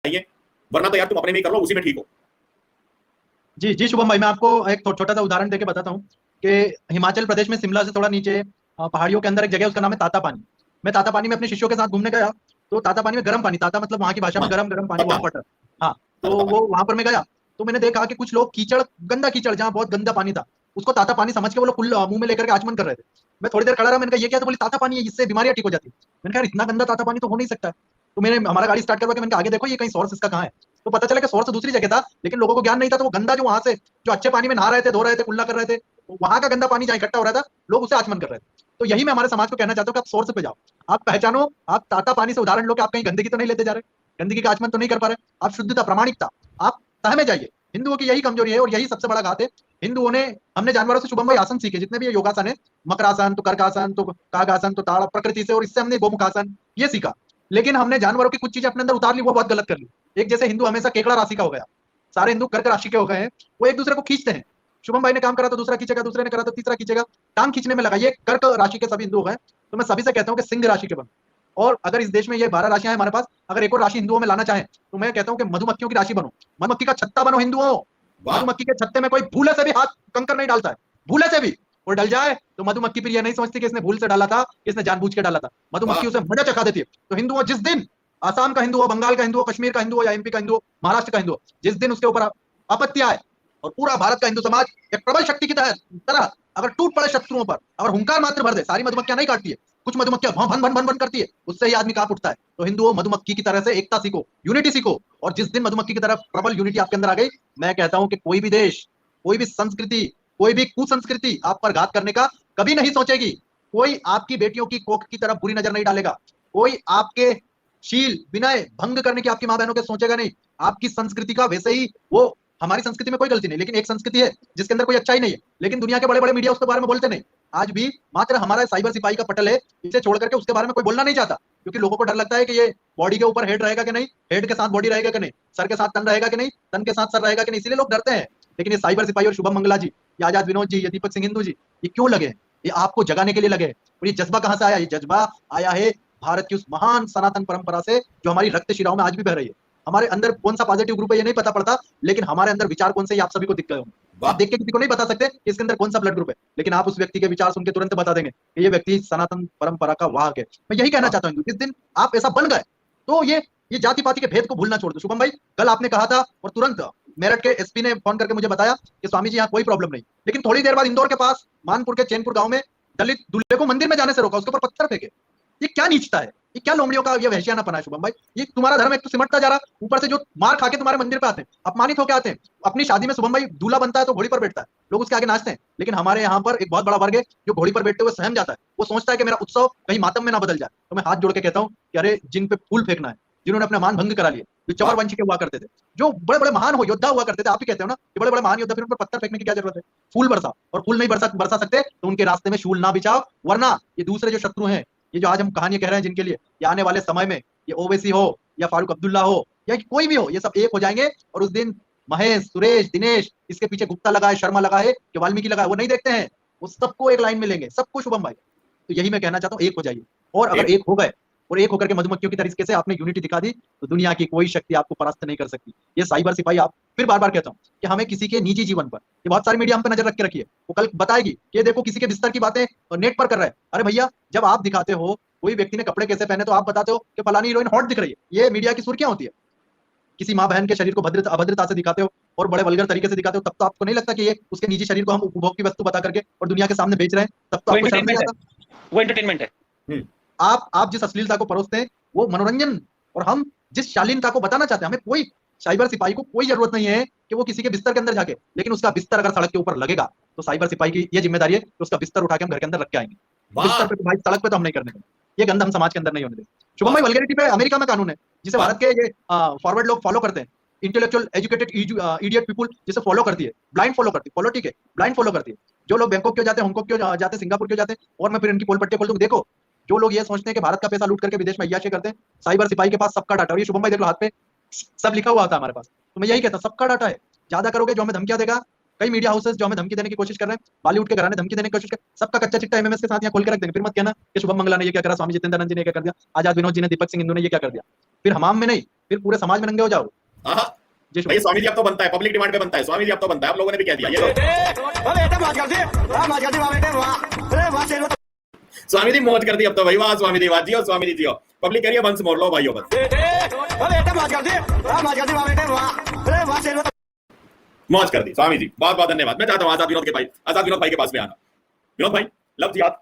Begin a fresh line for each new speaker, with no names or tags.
चाहिए, वरना तो यार तुम अपने में ही कर लो, उसी में ठीक हो।
जी जी शुभम भाई, मैं आपको एक छोटा सा उदाहरण देके बताता हूँ कि हिमाचल प्रदेश में शिमला से थोड़ा नीचे पहाड़ियों के अंदर एक जगह है, उसका नाम है ताता पानी। मैं ताता पानी में अपने शिष्यों के साथ घूमने गया। तो ताता पानी में गर्म पानी, ताता मतलब वहाँ की भाषा में
हाँ,
गर्म गर्म पानी
पता
वहां
है।
पड़ रहा है। हाँ। तो
ताजा
वो
पानी।
वहां पर मैं गया, तो मैंने देखा कि कुछ लोग कीचड़, गंदा कीचड़ जहाँ बहुत गंदा पानी था, उसको ताता पानी समझ के वो लोग कुल्ल मुंह में लेकर के आचमन कर रहे थे। मैं थोड़ी देर खड़ा रहा, मैंने कहा ये क्या? तो बोली ताता पानी है, इससे बीमारियां ठीक हो जाती है। मैंने कहा यार, इतना गंदा ताता पानी तो हो नहीं सकता। तो मैंने हमारा गाड़ी स्टार्ट करवा के मैंने कहा आगे देखो ये कहीं सोर्स इसका कहाँ है। तो पता चला कि सोर्स दूसरी जगह था, लेकिन लोगों को ज्ञान नहीं था। तो वो गंदा जो वहां से, जो अच्छे पानी में नहा रहे थे, धो रहे थे, कुल्ला कर रहे थे, वहां का गंदा पानी जहाँ इकट्ठा हो रहा था, लोग उसे आचमन कर रहे थे। तो यही मैं हमारे समाज को कहना चाहता हूँ कि आप सोर्स पे जाओ, आप पहचानो, आप ताता पानी से उदाहरण लो कि आप कहीं गंदगी तो नहीं लेते जा रहे, गंदगी का आचमन तो नहीं कर पा रहे, आप शुद्धता, प्रामाणिकता, आप तह में जाइए। हिंदुओं की यही कमजोरी है और यही सबसे बड़ा घात है। हिंदुओं ने, हमने जानवरों से शुभम भाई आसन सीखे, जितने भी ये योगासन है, मकरासन, तो कर्कासन, तो कागासन, तो ताड़, प्रकृति से, और इससे हमने गोमुखासन ये सीखा। लेकिन हमने जानवरों की कुछ चीजें अपने अंदर उतार ली, वो बहुत गलत कर ली। एक जैसे हिंदू हमेशा केकड़ा राशि का हो गया, सारे हिंदू कर्क राशि के हो गए हैं, वो एक दूसरे को खींचते हैं। शुभम भाई ने काम करा तो दूसरा खींचेगा, दूसरे ने करा तो तीसरा खींचेगा, टांग खींचने में लगा। ये कर्क राशि के सभी हिंदू हो गए। तो मैं सभी से कहता हूँ कि सिंह राशि के बनो। और अगर इस देश में ये 12 राशियां हैं हमारे पास, अगर एक और राशि हिंदुओं में लाना चाहें, तो मैं कहता हूँ कि मधुमक्खियों की राशि बनो, मधुमक्खी का छत्ता बनो हिंदुओं।
वाह।
मधुमक्खी के छत्ते में कोई भूले से भी हाथ कंकर नहीं डालता है, भूले से भी। और डल जाए तो मधुमक्खी फिर ये नहीं समझती कि इसने भूल से डाला था, इसने जानबूझ के डाला था। मधुमक्खी
वाह।
उसे मजा चखा देती है। तो हिंदू हो जिस दिन, आसाम का हिंदू हो, बंगाल का हिंदू हो, कश्मीर का हिंदू हो, या एमपी का हिंदू हो, महाराष्ट्र का हिंदू हो, जिस दिन उसके ऊपर आपत्ति आए और पूरा भारत का हिंदू समाज एक प्रबल शक्ति की तरह अगर टूट पड़े शत्रुओं पर, अगर हुंकार मात्र भर दे, सारी मधुमक्खियां नहीं काटती है, कुछ मधुमक्खियां भन भन भन भन करती है, उससे ही आदमी कांप उठता है। तो हिंदुओं, मधुमक्खी की तरह से एकता सीखो, यूनिटी सीखो। और जिस दिन मधुमक्खी की तरह प्रबल यूनिटी आपके अंदर आ गई, मैं कहता हूं कि कोई भी देश, कोई भी संस्कृति, कोई भी कुसंस्कृति आप पर घात करने का कभी नहीं सोचेगी। कोई आपकी बेटियों की कोख की तरफ बुरी नजर नहीं डालेगा। कोई आपके शील विनय भंग करने की आपकी मां बहनों के सोचेगा नहीं। आपकी संस्कृति का वैसे ही वो, हमारी संस्कृति में कोई गलती नहीं, लेकिन एक संस्कृति है जिसके अंदर कोई अच्छाई नहीं है, लेकिन दुनिया के बड़े बड़े मीडिया उसके बारे में बोलते नहीं। आज भी मात्र हमारा साइबर सिपाही का पटल है, इसे छोड़ करके उसके बारे में कोई बोलना नहीं चाहता, क्योंकि लोगों को डर लगता है कि ये बॉडी के ऊपर हेड रहेगा कि नहीं, हेड के साथ बॉडी रहेगा कि नहीं, सर के साथ तन रहेगा कि नहीं, तन के साथ सर रहेगा कि नहीं, इसीलिए लोग डरते हैं। लेकिन ये साइबर सिपाही और शुभम मंगला जी, ये आजाद विनोद जी, ये दीपक सिंह हिंदू जी, ये क्यों लगे? ये आपको जगाने के लिए लगे। और ये जज्बा कहां से आया? ये जज्बा आया है भारत की उस महान सनातन परंपरा से, जो हमारी रक्त शिराओं में आज भी बह रही है। हमारे अंदर कौन सा पॉजिटिव ग्रुप है ये नहीं पता पड़ता, लेकिन हमारे अंदर विचार कौन से ये आप सभी को दिख गए होंगे। आप
वाह।
देख के किसी को नहीं बता सकते कि इसके अंदर कौन सा ब्लड ग्रुप है, लेकिन आप उस व्यक्ति के विचार सुन के तुरंत बता देंगे कि ये व्यक्ति सनातन परंपरा का वाहक है। मैं यही कहना
वाह।
चाहता हूँ, जिस दिन आप ऐसा बन गए, तो ये जाति पाति के भेद को भूलना छोड़ दो। शुभम भाई, कल आपने कहा था और तुरंत मेरठ के एसपी ने फोन करके मुझे बताया कि स्वामी जी यहाँ कोई प्रॉब्लम नहीं, लेकिन थोड़ी देर बाद इंदौर के पास मानपुर के चैनपुर गांव में दलित दूल्हे को मंदिर में जाने से रोका, उसके ऊपर पत्थर फेंके। ये क्या नीचता है? ये क्या लोमड़ियों का ये वहशियाना पना है शुभम भाई? ये तुम्हारा धर्म एक तो सिमटता जा रहा, ऊपर से जो मार खा के तुम्हारे मंदिर पे आते हैं, अपमानित होकर आते हैं। अपनी शादी में शुभम भाई दूल्हा बनता है तो घोड़ी पर बैठता है, लोग उसके आगे नाचते हैं। लेकिन हमारे यहाँ पर एक बहुत बड़ा वर्ग है जो घोड़ी पर बैठते हुए सहम जाता है, वो सोचता है कि मेरा उत्सव कहीं मातम में ना बदल जाए। तो मैं हाथ जोड़ के कहता हूँ कि अरे, जिन पे फूल फेंकना है, जिन्होंने अपना मान भंग करा लिया, जो चवर
वाह।
वंश के हुआ करते थे, जो बड़े बड़े महान हो योद्धा हुआ करते थे, आप ही कहते हो ना कि बड़े बड़े महान योद्धा, फिर उन पर पत्थर फेंकने की क्या जरूरत है? फूल बरसा, और फूल नहीं बरसा सकते तो उनके रास्ते में शूल ना बिछाओ, वरना ये दूसरे जो शत्रु हैं, ये जो आज हम कहानियां कह रहे हैं जिनके लिए, ये आने वाले समय में, ये ओवैसी हो या फारूक अब्दुल्ला हो या कोई भी हो, ये सब एक हो जाएंगे। और उस दिन महेश, सुरेश, दिनेश, इसके पीछे गुप्ता लगा है, शर्मा लगा है, कि वाल्मीकि लगा है, वो नहीं देखते हैं। वो सबको एक लाइन में लेंगे, सबको शुभम भाई। तो यही मैं कहना चाहता हूँ, एक हो जाइए। और अगर
एक।
एक हो गए और एक होकर के मधुमक्खियों की तरीके से आपने यूनिटी दिखा दी, तो दुनिया की कोई शक्ति आपको परास्त नहीं कर सकती। ये साइबर सिपाही, आप फिर बार बार कहता हूँ कि हमें किसी के निजी जीवन पर, ये बहुत सारी मीडिया हम पे नजर रख के रखी है, वो कल बताएगी कि देखो किसी के बिस्तर की बातें नेट पर कर रहा है। अरे भैया, जब आप दिखाते हो कोई व्यक्ति ने कपड़े कैसे पहने, तो आप बताते हो कि फलानी हीरोइन हॉट दिख रही है, ये मीडिया की सुर्खियां होती है। किसी माँ बहन के शरीर को भद्रता अभद्रता से दिखाते हो और बड़े वल्गर तरीके से दिखाते हो, तब तो आपको नहीं लगता कि ये उसके निजी शरीर को हम उपभोग की वस्तु बता करके और दुनिया के सामने बेच रहे हैं? तब तो
वो
आपको शर्म नहीं
एंटरटेनमेंट
आता?
है, वो एंटरटेनमेंट है।
हम्म।
आप जिस अश्लीलता को परोसते हैं वो मनोरंजन, और हम जिस शालीनता को बताना चाहते हैं, हमें कोई साइबर सिपाही को कोई जरूरत नहीं है कि वो किसी के बिस्तर के अंदर जाके, लेकिन उसका बिस्तर अगर सड़क के ऊपर लगेगा तो साइबर सिपाही की ये जिम्मेदारी है कि उसका बिस्तर उठा के हम घर के अंदर रख के आएंगे। बिस्तर
वाह।
पे तो भाई, सड़क पे तो हम नहीं करने देंगे। ये गंद हम समाज के अंदर नहीं होने देंगे। शुभम
वाह।
भाई, वल्गैरिटी पे अमेरिका में कानून है, जिसे
वाह।
भारत के ये फॉरवर्ड लोग फॉलो करते हैं। इंटेलेक्चुअल एजुकेटेड इडियट पीपुल जिसे फॉलो करती है, ब्लाइंड फॉलो करती है, फॉलो ठीक है, ब्लाइंड फॉलो करती है। जो लोग बैंकॉक क्यों जाते हैं, हांगकांग क्यों जाते हैं, सिंगापुर क्यों जाते हैं, और मैं फिर इनकी पोल पट्टी खोल दूं, देखो जो लोग ये सोचते हैं कि भारत का पैसा लूट करके विदेश में अय्याशी करते हैं, साइबर सिपाही के पास सबका डाटा, और ये शुभम भाई देख लो हाथ पे सब लिखा हुआ था हमारे पास। तो मैं यही कहता हूं, सबका डाटा है। ज्यादा करोगे जो हमें धमकियां देगा, कई मीडिया हाउसेस जो हमें धमकी देने की कोशिश कर रहे हैं, बॉलीवुड के घराने धमकी देने की कोशिश कर, सबका कच्चा चिट्टा एमएमएस के साथ यहाँ खोल के रख देंगे। फिर मत कहना कि शुभम मंगला ने ये क्या करा, स्वामी जितेंद्रानंद जी ने क्या कर दिया, आजाद विनोद जी ने, दीपक सिंह हिंदू ने ये क्या कर दिया। फिर हमाम में नहीं, फिर पूरे समाज में नंगे हो जाओ।
हाँ
जी
भाई स्वामी जी अब तो बनता है, पब्लिक डिमांड पे बनता है, स्वामी जी अब तो बनता है, आप लोगों ने भी कह दिया ये स्वामी जी मौज कर दी अब तो भाई, वाह स्वामी जी वाह, जियो स्वामी जी जियो, पब्लिक कह रही है वंश मोड़ लो भाइयों बस। मौज कर दी स्वामी जी, बहुत बहुत धन्यवाद। मैं चाहता हूँ आजाद विनोद भाई के पास में आना। विनोद भाई लव जी आप